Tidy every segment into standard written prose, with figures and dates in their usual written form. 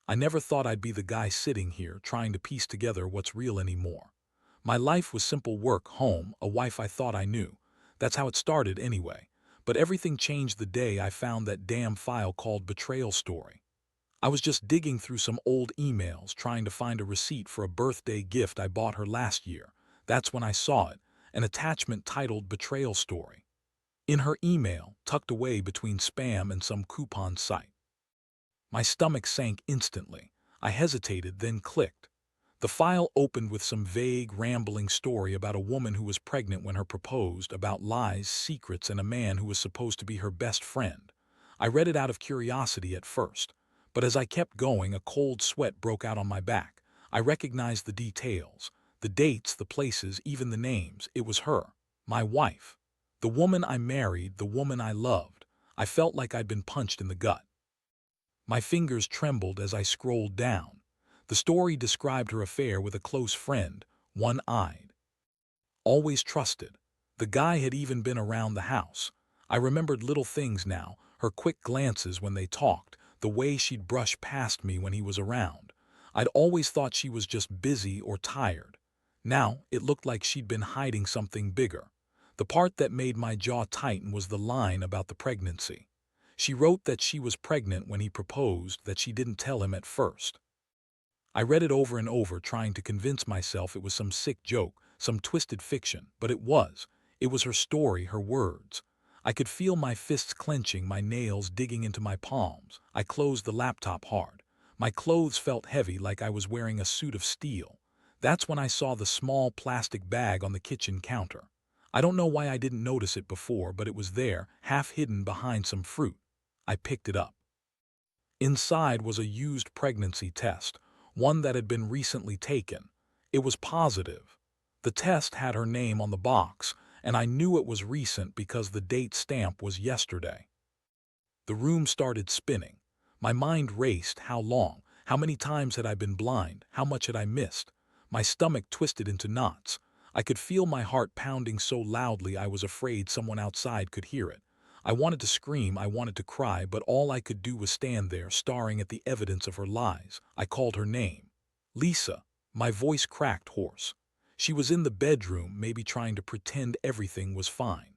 I never thought I'd be the guy sitting here trying to piece together what's real anymore. My life was simple: work, home, a wife I thought I knew. That's how it started anyway. But everything changed the day I found that damn file called Betrayal story. I was just digging through some old emails trying to find a receipt for a birthday gift I bought her last year. That's when I saw it, an attachment titled Betrayal story. In her email, tucked away between spam and some coupon site. My stomach sank instantly. I hesitated, then clicked. The file opened with some vague, rambling story about a woman who was pregnant when her proposed, about lies, secrets, and a man who was supposed to be her best friend. I read it out of curiosity at first, but as I kept going, a cold sweat broke out on my back. I recognized the details, the dates, the places, even the names. It was her, my wife, the woman I married, the woman I loved. I felt like I'd been punched in the gut. My fingers trembled as I scrolled down. The story described her affair with a close friend, one-eyed. Always trusted. The guy had even been around the house. I remembered little things now, her quick glances when they talked, the way she'd brush past me when he was around. I'd always thought she was just busy or tired. Now, it looked like she'd been hiding something bigger. The part that made my jaw tighten was the line about the pregnancy. She wrote that she was pregnant when he proposed, that she didn't tell him at first. I read it over and over, trying to convince myself it was some sick joke, some twisted fiction, but it was. It was her story, her words. I could feel my fists clenching, my nails digging into my palms. I closed the laptop hard. My clothes felt heavy, like I was wearing a suit of steel. That's when I saw the small plastic bag on the kitchen counter. I don't know why I didn't notice it before, but it was there, half hidden behind some fruit. I picked it up. Inside was a used pregnancy test, one that had been recently taken. It was positive. The test had her name on the box, and I knew it was recent because the date stamp was yesterday. The room started spinning. My mind raced. How long? How many times had I been blind? How much had I missed? My stomach twisted into knots. I could feel my heart pounding so loudly I was afraid someone outside could hear it. I wanted to scream, I wanted to cry, but all I could do was stand there, staring at the evidence of her lies. I called her name. Lisa. My voice cracked hoarse. She was in the bedroom, maybe trying to pretend everything was fine.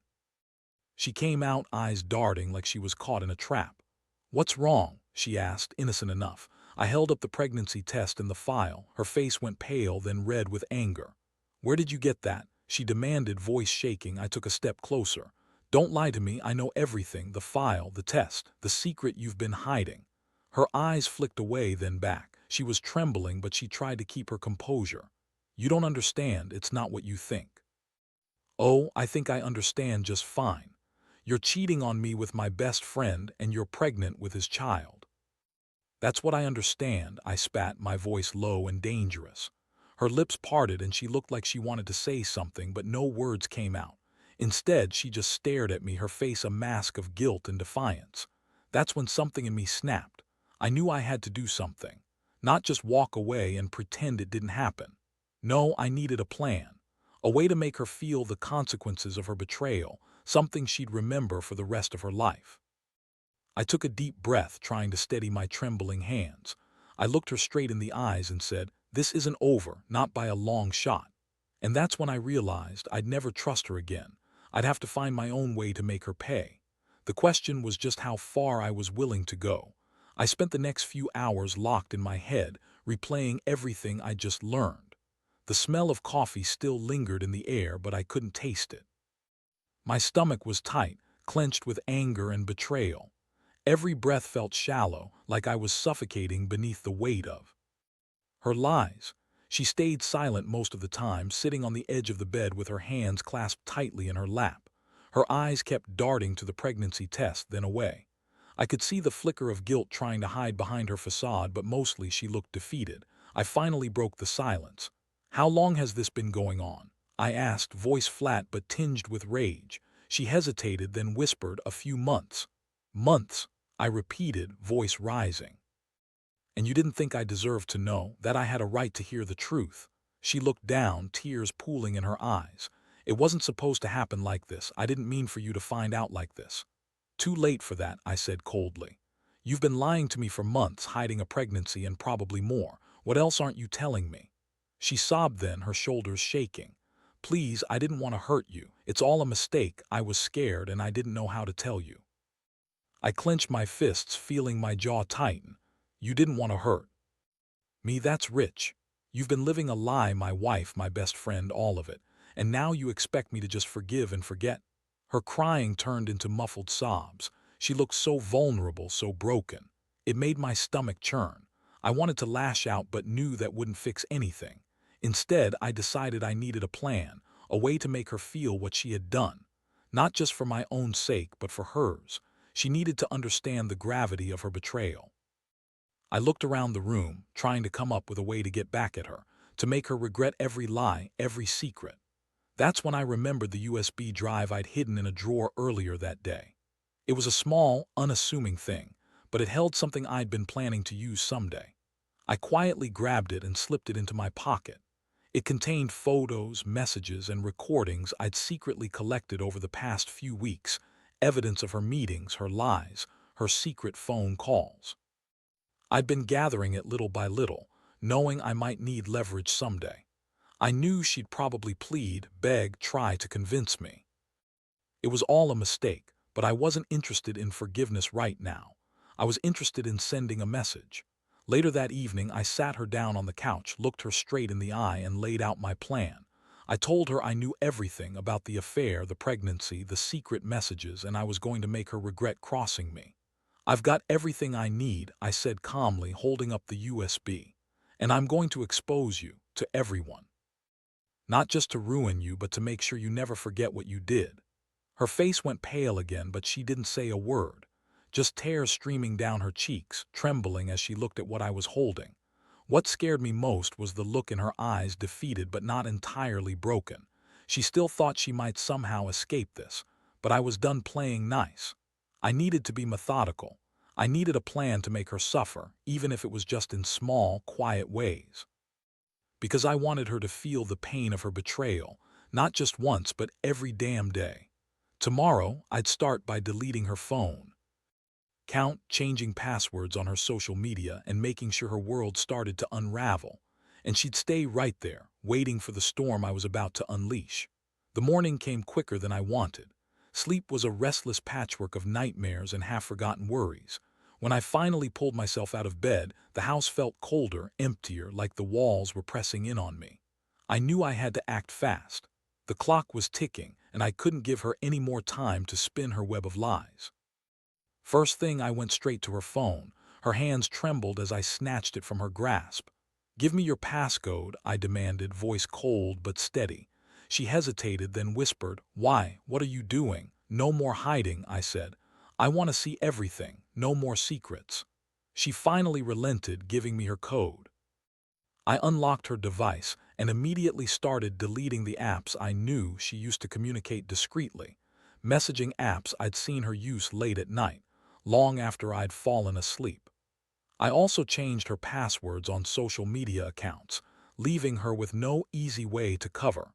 She came out, eyes darting like she was caught in a trap. "What's wrong?" she asked, innocent enough. I held up the pregnancy test and the file. Her face went pale, then red with anger. "Where did you get that?" she demanded, voice shaking. I took a step closer. "Don't lie to me, I know everything, the file, the test, the secret you've been hiding." Her eyes flicked away, then back. She was trembling, but she tried to keep her composure. "You don't understand, it's not what you think." "Oh, I think I understand just fine. You're cheating on me with my best friend, and you're pregnant with his child." "That's what I understand," I spat, my voice low and dangerous. Her lips parted and she looked like she wanted to say something, but no words came out. Instead, she just stared at me, her face a mask of guilt and defiance. That's when something in me snapped. I knew I had to do something. Not just walk away and pretend it didn't happen. No, I needed a plan. A way to make her feel the consequences of her betrayal, something she'd remember for the rest of her life. I took a deep breath, trying to steady my trembling hands. I looked her straight in the eyes and said, "This isn't over, not by a long shot." And that's when I realized I'd never trust her again. I'd have to find my own way to make her pay. The question was just how far I was willing to go. I spent the next few hours locked in my head, replaying everything I just learned. The smell of coffee still lingered in the air, but I couldn't taste it. My stomach was tight, clenched with anger and betrayal. Every breath felt shallow, like I was suffocating beneath the weight of her lies. She stayed silent most of the time, sitting on the edge of the bed with her hands clasped tightly in her lap. Her eyes kept darting to the pregnancy test, then away. I could see the flicker of guilt trying to hide behind her facade, but mostly she looked defeated. I finally broke the silence. "How long has this been going on?" I asked, voice flat but tinged with rage. She hesitated, then whispered, "A few months." "Months," I repeated, voice rising. "And you didn't think I deserved to know, that I had a right to hear the truth?" She looked down, tears pooling in her eyes. "It wasn't supposed to happen like this. I didn't mean for you to find out like this." "Too late for that," I said coldly. You've been lying to me for months, hiding a pregnancy and probably more. What else aren't you telling me?" She sobbed then, her shoulders shaking. "Please, I didn't want to hurt you. It's all a mistake. I was scared and I didn't know how to tell you." I clenched my fists, feeling my jaw tighten. "You didn't want to hurt me, that's rich. You've been living a lie, my wife, my best friend, all of it. And now you expect me to just forgive and forget?" Her crying turned into muffled sobs. She looked so vulnerable, so broken. It made my stomach churn. I wanted to lash out but knew that wouldn't fix anything. Instead, I decided I needed a plan, a way to make her feel what she had done. Not just for my own sake, but for hers. She needed to understand the gravity of her betrayal. I looked around the room, trying to come up with a way to get back at her, to make her regret every lie, every secret. That's when I remembered the USB drive I'd hidden in a drawer earlier that day. It was a small, unassuming thing, but it held something I'd been planning to use someday. I quietly grabbed it and slipped it into my pocket. It contained photos, messages, and recordings I'd secretly collected over the past few weeks, evidence of her meetings, her lies, her secret phone calls. I'd been gathering it little by little, knowing I might need leverage someday. I knew she'd probably plead, beg, try to convince me. It was all a mistake, but I wasn't interested in forgiveness right now. I was interested in sending a message. Later that evening, I sat her down on the couch, looked her straight in the eye, and laid out my plan. I told her I knew everything about the affair, the pregnancy, the secret messages, and I was going to make her regret crossing me. "I've got everything I need," I said calmly, holding up the USB. "And I'm going to expose you to everyone. Not just to ruin you, but to make sure you never forget what you did." Her face went pale again, but she didn't say a word. Just tears streaming down her cheeks, trembling as she looked at what I was holding. What scared me most was the look in her eyes, defeated but not entirely broken. She still thought she might somehow escape this, but I was done playing nice. I needed to be methodical. I needed a plan to make her suffer, even if it was just in small, quiet ways. Because I wanted her to feel the pain of her betrayal, not just once, but every damn day. Tomorrow, I'd start by deleting her phone, changing passwords on her social media, and making sure her world started to unravel. And she'd stay right there, waiting for the storm I was about to unleash. The morning came quicker than I wanted. Sleep was a restless patchwork of nightmares and half-forgotten worries. When I finally pulled myself out of bed, the house felt colder, emptier, like the walls were pressing in on me. I knew I had to act fast. The clock was ticking, and I couldn't give her any more time to spin her web of lies. First thing, I went straight to her phone. Her hands trembled as I snatched it from her grasp. "Give me your passcode," I demanded, voice cold but steady. She hesitated, then whispered, "Why? What are you doing?" "No more hiding," I said. "I want to see everything. No more secrets." She finally relented, giving me her code. I unlocked her device and immediately started deleting the apps I knew she used to communicate discreetly. Messaging apps I'd seen her use late at night, long after I'd fallen asleep. I also changed her passwords on social media accounts, leaving her with no easy way to cover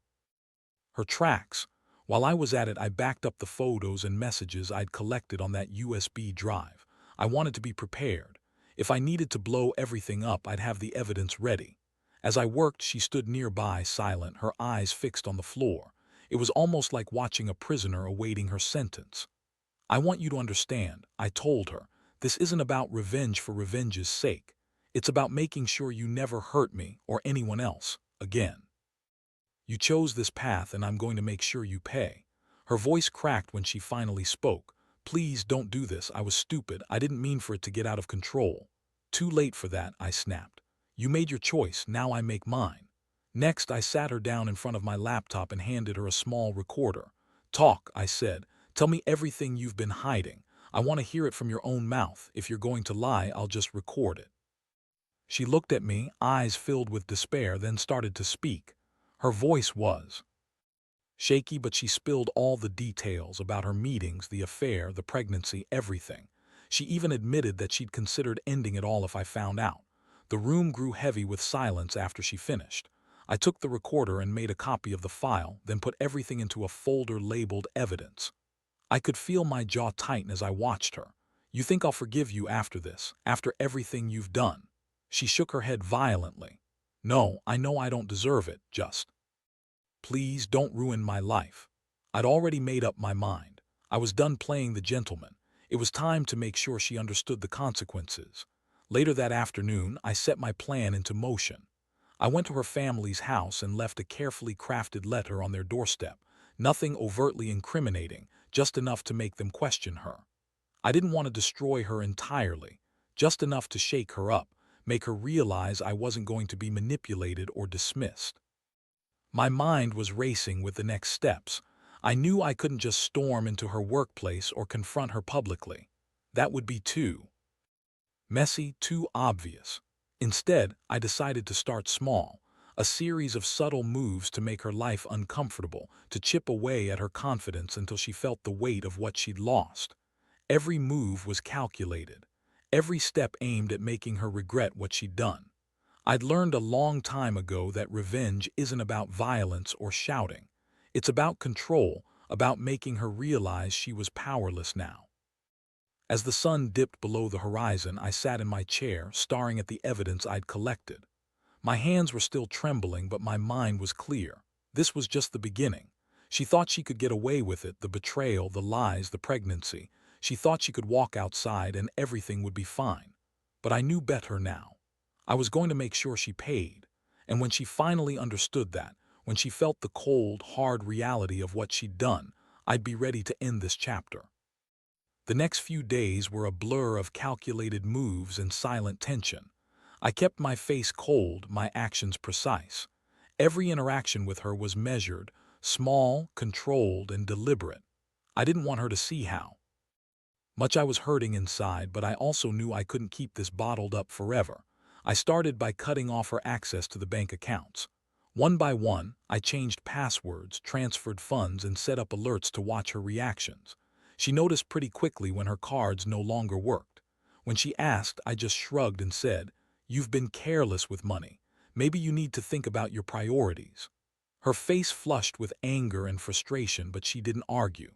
her tracks. While I was at it, I backed up the photos and messages I'd collected on that USB drive. I wanted to be prepared. If I needed to blow everything up, I'd have the evidence ready. As I worked, she stood nearby, silent, her eyes fixed on the floor. It was almost like watching a prisoner awaiting her sentence. "I want you to understand," I told her. "This isn't about revenge for revenge's sake. It's about making sure you never hurt me or anyone else again. You chose this path, and I'm going to make sure you pay." Her voice cracked when she finally spoke. "Please don't do this. I was stupid. I didn't mean for it to get out of control." "Too late for that," I snapped. "You made your choice. Now I make mine." Next, I sat her down in front of my laptop and handed her a small recorder. "Talk," I said. "Tell me everything you've been hiding. I want to hear it from your own mouth. If you're going to lie, I'll just record it." She looked at me, eyes filled with despair, then started to speak. Her voice was shaky, but she spilled all the details about her meetings, the affair, the pregnancy, everything. She even admitted that she'd considered ending it all if I found out. The room grew heavy with silence after she finished. I took the recorder and made a copy of the file, then put everything into a folder labeled evidence. I could feel my jaw tighten as I watched her. You think I'll forgive you after this, after everything you've done? She shook her head violently. No, I know I don't deserve it, just. Please don't ruin my life. I'd already made up my mind. I was done playing the gentleman. It was time to make sure she understood the consequences. Later that afternoon, I set my plan into motion. I went to her family's house and left a carefully crafted letter on their doorstep. Nothing overtly incriminating, just enough to make them question her. I didn't want to destroy her entirely, just enough to shake her up, make her realize I wasn't going to be manipulated or dismissed. My mind was racing with the next steps. I knew I couldn't just storm into her workplace or confront her publicly. That would be too messy, too obvious. Instead, I decided to start small, a series of subtle moves to make her life uncomfortable, to chip away at her confidence until she felt the weight of what she'd lost. Every move was calculated, every step aimed at making her regret what she'd done. I'd learned a long time ago that revenge isn't about violence or shouting. It's about control, about making her realize she was powerless now. As the sun dipped below the horizon, I sat in my chair, staring at the evidence I'd collected. My hands were still trembling, but my mind was clear. This was just the beginning. She thought she could get away with it, the betrayal, the lies, the pregnancy. She thought she could walk outside and everything would be fine. But I knew better now. I was going to make sure she paid. And when she finally understood that, when she felt the cold, hard reality of what she'd done, I'd be ready to end this chapter. The next few days were a blur of calculated moves and silent tension. I kept my face cold, my actions precise. Every interaction with her was measured, small, controlled, and deliberate. I didn't want her to see how much I was hurting inside, but I also knew I couldn't keep this bottled up forever. I started by cutting off her access to the bank accounts. One by one, I changed passwords, transferred funds, and set up alerts to watch her reactions. She noticed pretty quickly when her cards no longer worked. When she asked, I just shrugged and said, "You've been careless with money. Maybe you need to think about your priorities." Her face flushed with anger and frustration, but she didn't argue.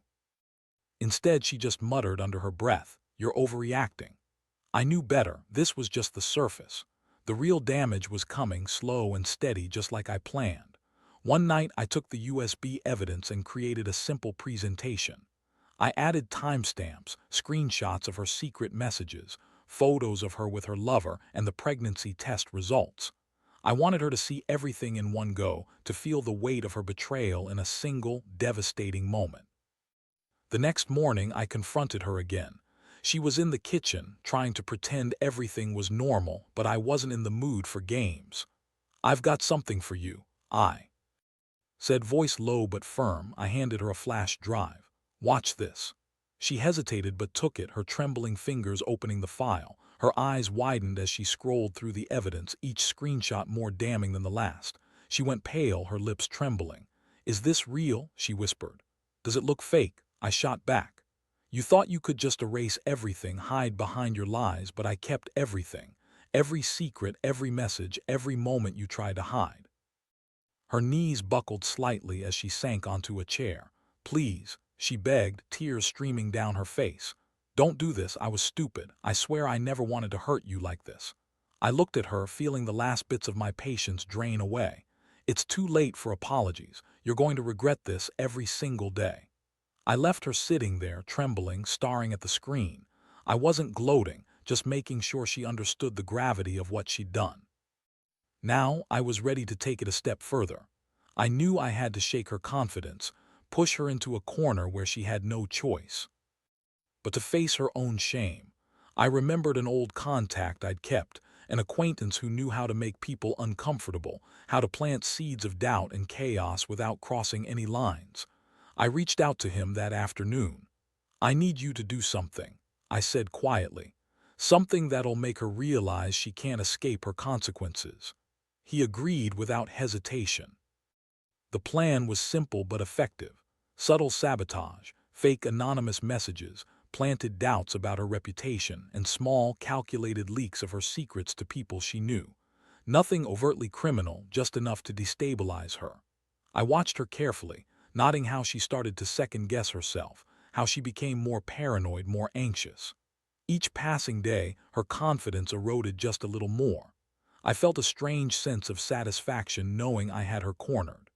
Instead, she just muttered under her breath, "You're overreacting." I knew better. This was just the surface. The real damage was coming, slow and steady, just like I planned. One night, I took the USB evidence and created a simple presentation. I added timestamps, screenshots of her secret messages, photos of her with her lover, and the pregnancy test results. I wanted her to see everything in one go, to feel the weight of her betrayal in a single, devastating moment. The next morning, I confronted her again. She was in the kitchen, trying to pretend everything was normal, but I wasn't in the mood for games. "I've got something for you," I said, voice low but firm. I handed her a flash drive. "Watch this." She hesitated but took it, her trembling fingers opening the file. Her eyes widened as she scrolled through the evidence, each screenshot more damning than the last. She went pale, her lips trembling. "Is this real?" she whispered. "Does it look fake?" I shot back. "You thought you could just erase everything, hide behind your lies, but I kept everything. Every secret, every message, every moment you tried to hide." Her knees buckled slightly as she sank onto a chair. "Please," she begged, tears streaming down her face. "Don't do this. I was stupid. I swear I never wanted to hurt you like this." I looked at her, feeling the last bits of my patience drain away. "It's too late for apologies. You're going to regret this every single day." I left her sitting there, trembling, staring at the screen. I wasn't gloating, just making sure she understood the gravity of what she'd done. Now, I was ready to take it a step further. I knew I had to shake her confidence, push her into a corner where she had no choice but to face her own shame. I remembered an old contact I'd kept, an acquaintance who knew how to make people uncomfortable, how to plant seeds of doubt and chaos without crossing any lines. I reached out to him that afternoon. "I need you to do something," I said quietly. "Something that'll make her realize she can't escape her consequences." He agreed without hesitation. The plan was simple but effective. Subtle sabotage, fake anonymous messages, planted doubts about her reputation, and small, calculated leaks of her secrets to people she knew. Nothing overtly criminal, just enough to destabilize her. I watched her carefully, noting how she started to second-guess herself, how she became more paranoid, more anxious. Each passing day, her confidence eroded just a little more. I felt a strange sense of satisfaction knowing I had her cornered.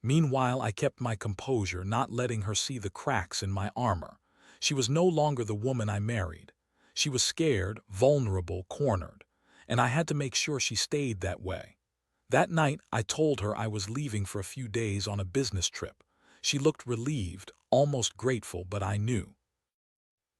Meanwhile, I kept my composure, not letting her see the cracks in my armor. She was no longer the woman I married. She was scared, vulnerable, cornered, and I had to make sure she stayed that way. That night, I told her I was leaving for a few days on a business trip. She looked relieved, almost grateful, but I knew.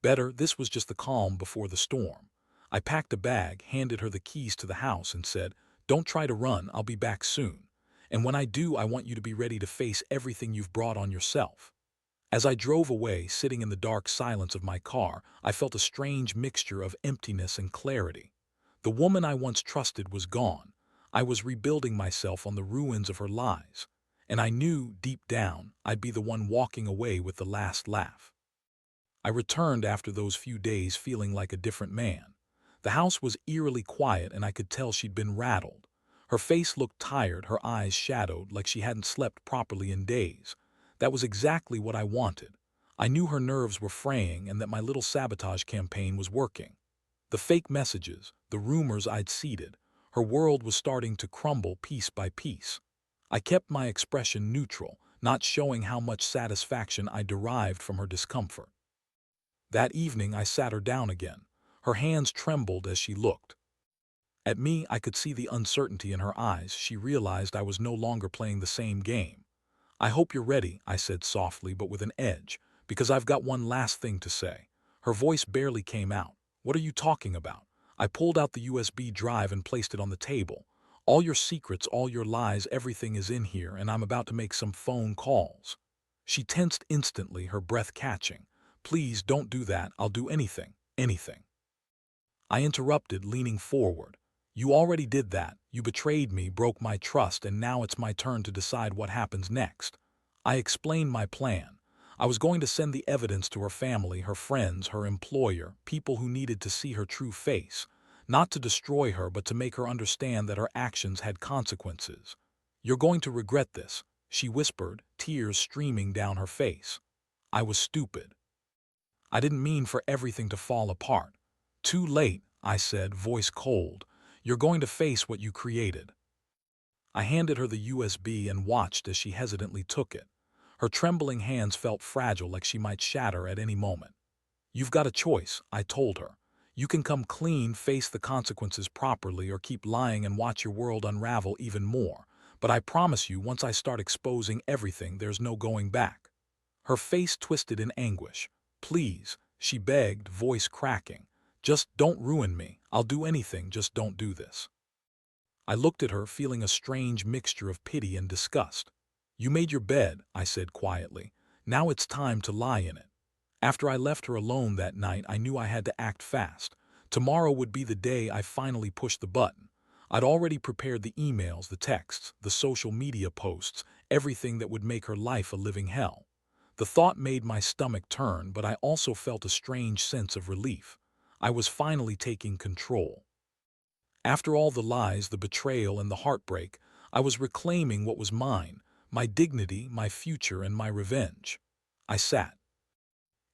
Better, this was just the calm before the storm. I packed a bag, handed her the keys to the house, and said, "Don't try to run, I'll be back soon. And when I do, I want you to be ready to face everything you've brought on yourself." As I drove away, sitting in the dark silence of my car, I felt a strange mixture of emptiness and clarity. The woman I once trusted was gone. I was rebuilding myself on the ruins of her lies. And I knew, deep down, I'd be the one walking away with the last laugh. I returned after those few days feeling like a different man. The house was eerily quiet and I could tell she'd been rattled. Her face looked tired, her eyes shadowed, like she hadn't slept properly in days. That was exactly what I wanted. I knew her nerves were fraying and that my little sabotage campaign was working. The fake messages, the rumors I'd seeded, her world was starting to crumble piece by piece. I kept my expression neutral, not showing how much satisfaction I derived from her discomfort. That evening I sat her down again. Her hands trembled as she looked. At me, I could see the uncertainty in her eyes. She realized I was no longer playing the same game. "I hope you're ready," I said softly but with an edge, "because I've got one last thing to say." Her voice barely came out. "What are you talking about?" I pulled out the USB drive and placed it on the table. "All your secrets, all your lies, everything is in here, and I'm about to make some phone calls." She tensed instantly, her breath catching. "Please don't do that. I'll do anything, anything." I interrupted, leaning forward. "You already did that. You betrayed me, broke my trust, and now it's my turn to decide what happens next." I explained my plan. I was going to send the evidence to her family, her friends, her employer, people who needed to see her true face. Not to destroy her, but to make her understand that her actions had consequences. "You're going to regret this," she whispered, tears streaming down her face. I was stupid. I didn't mean for everything to fall apart. "Too late," I said, voice cold. "You're going to face what you created." I handed her the USB and watched as she hesitantly took it. Her trembling hands felt fragile, like she might shatter at any moment. "You've got a choice," I told her. "You can come clean, face the consequences properly, or keep lying and watch your world unravel even more. But I promise you, once I start exposing everything, there's no going back." Her face twisted in anguish. "Please," she begged, voice cracking. "Just don't ruin me. I'll do anything, just don't do this." I looked at her, feeling a strange mixture of pity and disgust. "You made your bed," I said quietly. "Now it's time to lie in it." After I left her alone that night, I knew I had to act fast. Tomorrow would be the day I finally pushed the button. I'd already prepared the emails, the texts, the social media posts, everything that would make her life a living hell. The thought made my stomach turn, but I also felt a strange sense of relief. I was finally taking control. After all the lies, the betrayal, and the heartbreak, I was reclaiming what was mine, my dignity, my future, and my revenge. I sat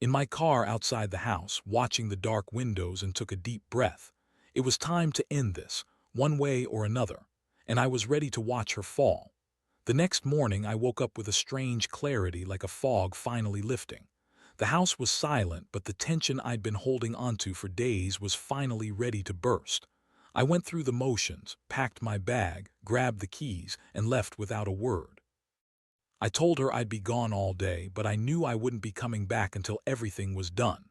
in my car outside the house, watching the dark windows, and took a deep breath. It was time to end this, one way or another, and I was ready to watch her fall. The next morning, I woke up with a strange clarity, like a fog finally lifting. The house was silent, but the tension I'd been holding onto for days was finally ready to burst. I went through the motions, packed my bag, grabbed the keys, and left without a word. I told her I'd be gone all day, but I knew I wouldn't be coming back until everything was done.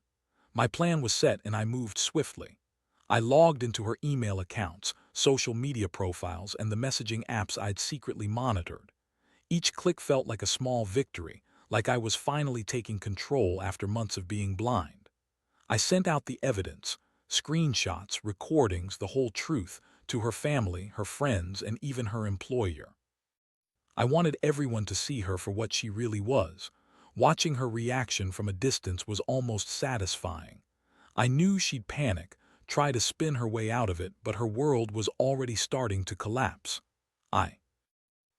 My plan was set and I moved swiftly. I logged into her email accounts, social media profiles, and the messaging apps I'd secretly monitored. Each click felt like a small victory, like I was finally taking control after months of being blind. I sent out the evidence, screenshots, recordings, the whole truth, to her family, her friends, and even her employer. I wanted everyone to see her for what she really was. Watching her reaction from a distance was almost satisfying. I knew she'd panic, try to spin her way out of it, but her world was already starting to collapse. I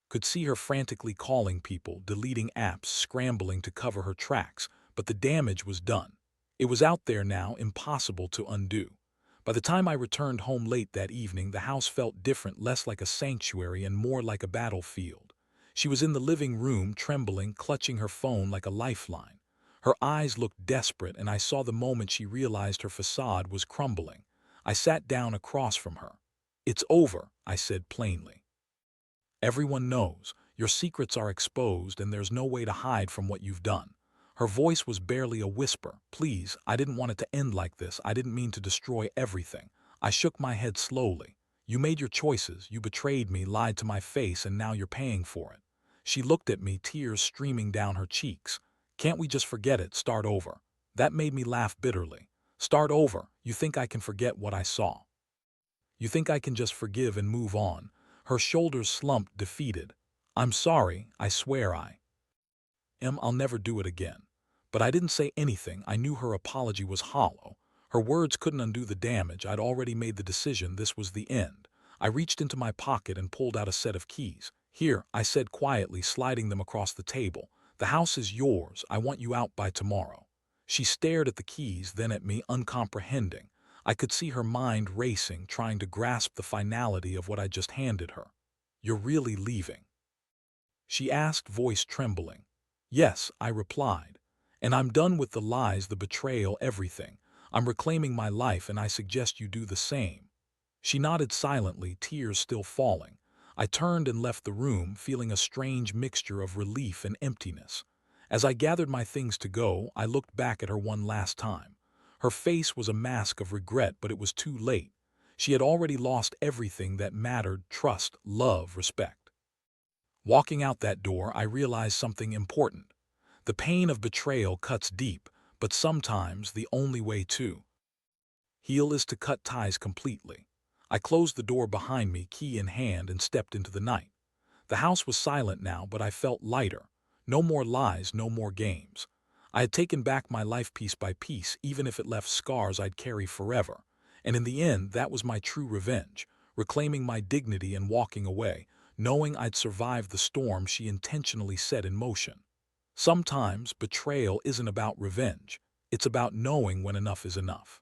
could see her frantically calling people, deleting apps, scrambling to cover her tracks, but the damage was done. It was out there now, impossible to undo. By the time I returned home late that evening, the house felt different, less like a sanctuary and more like a battlefield. She was in the living room, trembling, clutching her phone like a lifeline. Her eyes looked desperate, and I saw the moment she realized her facade was crumbling. I sat down across from her. "It's over," I said plainly. "Everyone knows. Your secrets are exposed, and there's no way to hide from what you've done." Her voice was barely a whisper. "Please, I didn't want it to end like this. I didn't mean to destroy everything." I shook my head slowly. "You made your choices. You betrayed me, lied to my face, and now you're paying for it." She looked at me, tears streaming down her cheeks. "Can't we just forget it, start over?" That made me laugh bitterly. "Start over? You think I can forget what I saw? You think I can just forgive and move on?" Her shoulders slumped, defeated. "I'm sorry, I swear I'll never do it again." But I didn't say anything. I knew her apology was hollow. Her words couldn't undo the damage. I'd already made the decision. This was the end. I reached into my pocket and pulled out a set of keys. "Here," I said quietly, sliding them across the table. "The house is yours. I want you out by tomorrow." She stared at the keys, then at me, uncomprehending. I could see her mind racing, trying to grasp the finality of what I just handed her. "You're really leaving?" she asked, voice trembling. "Yes," I replied. "And I'm done with the lies, the betrayal, everything. I'm reclaiming my life, and I suggest you do the same." She nodded silently, tears still falling. I turned and left the room, feeling a strange mixture of relief and emptiness. As I gathered my things to go, I looked back at her one last time. Her face was a mask of regret, but it was too late. She had already lost everything that mattered: trust, love, respect. Walking out that door, I realized something important. The pain of betrayal cuts deep, but sometimes the only way to heal is to cut ties completely. I closed the door behind me, key in hand, and stepped into the night. The house was silent now, but I felt lighter. No more lies, no more games. I had taken back my life piece by piece, even if it left scars I'd carry forever. And in the end, that was my true revenge, reclaiming my dignity and walking away, knowing I'd survived the storm she intentionally set in motion. Sometimes betrayal isn't about revenge. It's about knowing when enough is enough.